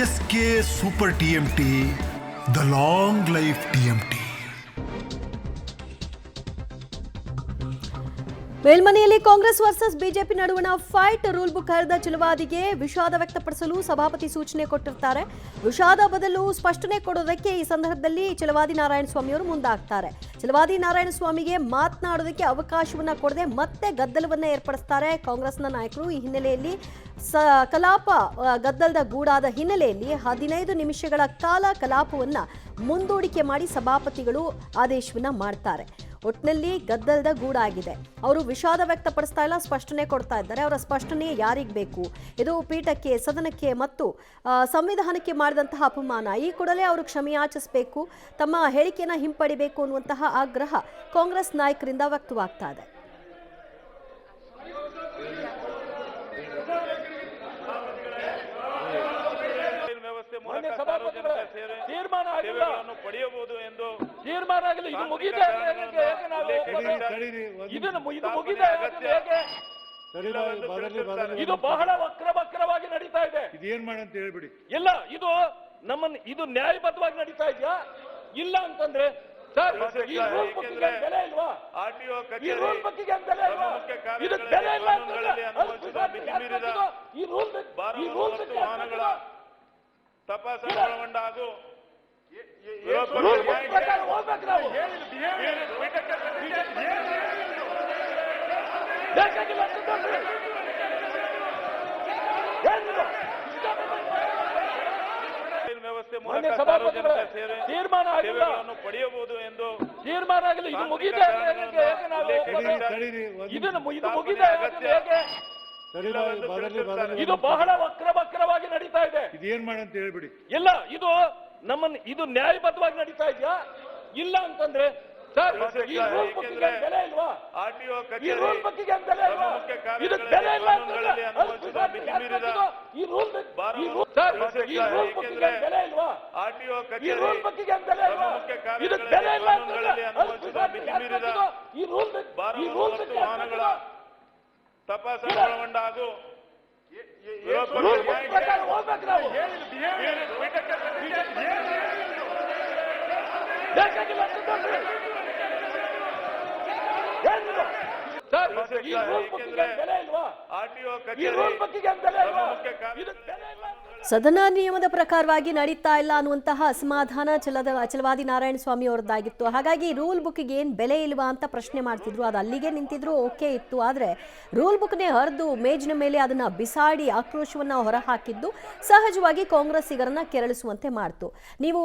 SK Super TMT, the long life TMT. ಮೇಲ್ಮನೆಯಲ್ಲಿ Congress versus BJP ನಡುವಣ fight. Rule book ಹರಿದ ಛಲವಾದಿಗೆ ವಿಷಾದ ವ್ಯಕ್ತಪಡಿಸಲು ಸಭಾಪತಿ ಸೂಚನೆ ಕೊಟ್ಟಿರ್ತಾರೆ. ವಿಷಾದ ಬದಲು ಸ್ಪಷ್ಟನೆ ಕೊಡೋದಕ್ಕೆ ಈ ಸಂದರ್ಭದಲ್ಲಿ ಛಲವಾದಿ ನಾರಾಯಣಸ್ವಾಮಿ ಅವರು ಮುಂದಾಗ್ತಾರೆ. ಛಲವಾದಿ ನಾರಾಯಣಸ್ವಾಮಿಗೆ ಮಾತನಾಡೋದಕ್ಕೆ ಅವಕಾಶವನ್ನ ಕೊಡದೆ ಮತ್ತೆ ಗದ್ದಲವನ್ನ ಏರ್ಪಡಿಸ್ತಾರೆ ಕಾಂಗ್ರೆಸ್ನ ನಾಯಕರು. ಈ ಹಿನ್ನೆಲೆಯಲ್ಲಿ ಕಲಾಪ ಗದ್ದಲದ ಗೂಡಾದ ಹಿನ್ನೆಲೆಯಲ್ಲಿ 15 ನಿಮಿಷಗಳ ಕಾಲ ಕಲಾಪವನ್ನ ಮುಂದೂಡಿಕೆ ಮಾಡಿ ಸಭಾಪತಿಗಳು ಆದೇಶವನ್ನ ಮಾಡ್ತಾರೆ. ಒಟ್ಟಿನಲ್ಲಿ ಗದ್ದಲದ ಗೂಡಾಗಿದೆ. ಅವರು ವಿಷಾದ ವ್ಯಕ್ತಪಡಿಸ್ತಾ ಇಲ್ಲ, ಸ್ಪಷ್ಟನೆ ಕೊಡ್ತಾ ಇದ್ದಾರೆ. ಅವರ ಸ್ಪಷ್ಟನೆ ಯಾರಿಗೆ ಬೇಕು? ಇದು ಪೀಠಕ್ಕೆ, ಸದನಕ್ಕೆ ಮತ್ತು ಸಂವಿಧಾನಕ್ಕೆ ಮಾಡಿದಂತಹ ಅಪಮಾನ. ಈ ಕೂಡಲೇ ಅವರು ಕ್ಷಮೆಯಾಚಿಸಬೇಕು, ತಮ್ಮ ಹೇಳಿಕೆಯನ್ನು ಹಿಂಪಡಿಬೇಕು ಅನ್ನುವಂತಹ ಆಗ್ರಹ ಕಾಂಗ್ರೆಸ್ ನಾಯಕರಿಂದ ವ್ಯಕ್ತವಾಗ್ತಾ ಇದೆ. ತೀರ್ಮಾನ ಪಡೆಯಬಹುದು ಎಂದು ತೀರ್ಮಾನ ಆಗಿಲ್ಲ. ಇದು ಮುಗಿದೆ, ಇದು ಬಹಳ ವಕ್ರವಾಗಿ ನಡೀತಾ ಇದೆ. ಇದೇನ್ ಮಾಡಂತ ಹೇಳ್ಬಿಡಿ. ಇಲ್ಲ, ಇದು ನಮ್ಮನ್ನು ಇದು ನ್ಯಾಯಬದ್ಧವಾಗಿ ನಡೀತಾ ಇದೆಯಾ ಇಲ್ಲ ಅಂತಂದ್ರೆ ಸರ್, ಈ ರೂಲ್ ಬುಕ್ಕಿಗೆ ಬೆಲೆ ಇಲ್ವಾ? ಈ ರೂಲ್ ಬುಕ್ಕಿಗೆ ಬೆಲೆ ಇಲ್ವಾ? ಇದು ಬೆಲೆ ಇಲ್ಲ ಅಂತಂದ್ರೆ ಈ ರೂಲ್ ತಪಾಸಣೆ ಒಳಗೊಂಡ ಹಾಗೂ ವ್ಯವಸ್ಥೆ ಮೂಲಕ ಸಾರ್ವಜನಿಕ ಸೇವೆ ತೀರ್ಮಾನ ಪಡೆಯಬಹುದು ಎಂದು ತೀರ್ಮಾನ ಆಗಿಲ್ಲ. ಇದು ಮುಗಿದೆ, ಇದು ಮುಗಿದೆ. ಇದು ಬಹಳ ವಕ್ರವಾಗಿ ನಡೀತಾ ಇದೆ. ಇದೇನ್ ಮಾಡಂತ ಹೇಳ್ಬಿಡಿ. ಇಲ್ಲ, ಇದು ನಮ್ಮನ್ನು ಇದು ನ್ಯಾಯಬದ್ಧವಾಗಿ ನಡೀತಾ ಇದೆಯಾ ಇಲ್ಲ ಅಂತಂದ್ರೆ ಸರ್, ಈ ರೂಲ್ ಬುಕ್ಕಿಗೆ ಬೆಲೆ ಇಲ್ವಾ? ಈ ರೂಲ್ ಬುಕ್ಕಿಗೆ ಬೆಲೆ ಇಲ್ವಾ? ಇದು ಬೆಲೆ ಇಲ್ಲ ಅಂತಂದ್ರೆ ಈ ರೂಲ್ ಬುಕ್ಕಿಗೆ ಬೆಲೆ ಇಲ್ವಾ? ಈ ರೂಲ್ ಬುಕ್ಕಿಗೆ ಬೆಲೆ ಇಲ್ವಾ? ಇದು ಬೆಲೆ ಇಲ್ಲ ಅಂತಂದ್ರೆ ಈ ರೂಲ್ ತಪಾಸಣೆ ಒಳಗೊಂಡ ಹಾಗೂ ಸದನ ನಿಯಮದ ಪ್ರಕಾರವಾಗಿ ನಡೀತಾ ಇಲ್ಲ ಅನ್ನುವಂತಹ ಅಸಮಾಧಾನ ಛಲವಾದಿ ನಾರಾಯಣಸ್ವಾಮಿ ಅವರದ್ದಾಗಿತ್ತು. ಹಾಗಾಗಿ ರೂಲ್ ಬುಕ್ಗೆ ಏನು ಬೆಲೆ ಇಲ್ವಾ ಅಂತ ಪ್ರಶ್ನೆ ಮಾಡ್ತಿದ್ರು. ಅದು ಅಲ್ಲಿಗೆ ನಿಂತಿದ್ರು, ಓಕೆ ಇತ್ತು. ಆದರೆ ರೂಲ್ ಬುಕ್ನೇ ಹರಿದು ಮೇಜಿನ ಮೇಲೆ ಅದನ್ನ ಬಿಸಾಡಿ ಆಕ್ರೋಶವನ್ನ ಹೊರಹಾಕಿದ್ದು ಸಹಜವಾಗಿ ಕಾಂಗ್ರೆಸ್ಸಿಗರನ್ನ ಕೆರಳಿಸುವಂತೆ ಮಾಡ್ತು. ನೀವು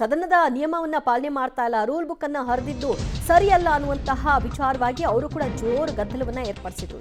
ಸದನದ ನಿಯಮವನ್ನ ಪಾಲನೆ ಮಾಡ್ತಾ ಇಲ್ಲ, ರೂಲ್ ಬುಕ್ ಅನ್ನ ಹರಿದಿದ್ದು ಸರಿಯಲ್ಲ ಅನ್ನುವಂತಹ ವಿಚಾರವಾಗಿ ಅವರು ಕೂಡ ಜೋರು ಗದ್ದಲವನ್ನ ಏರ್ಪಡಿಸಿದ್ರು.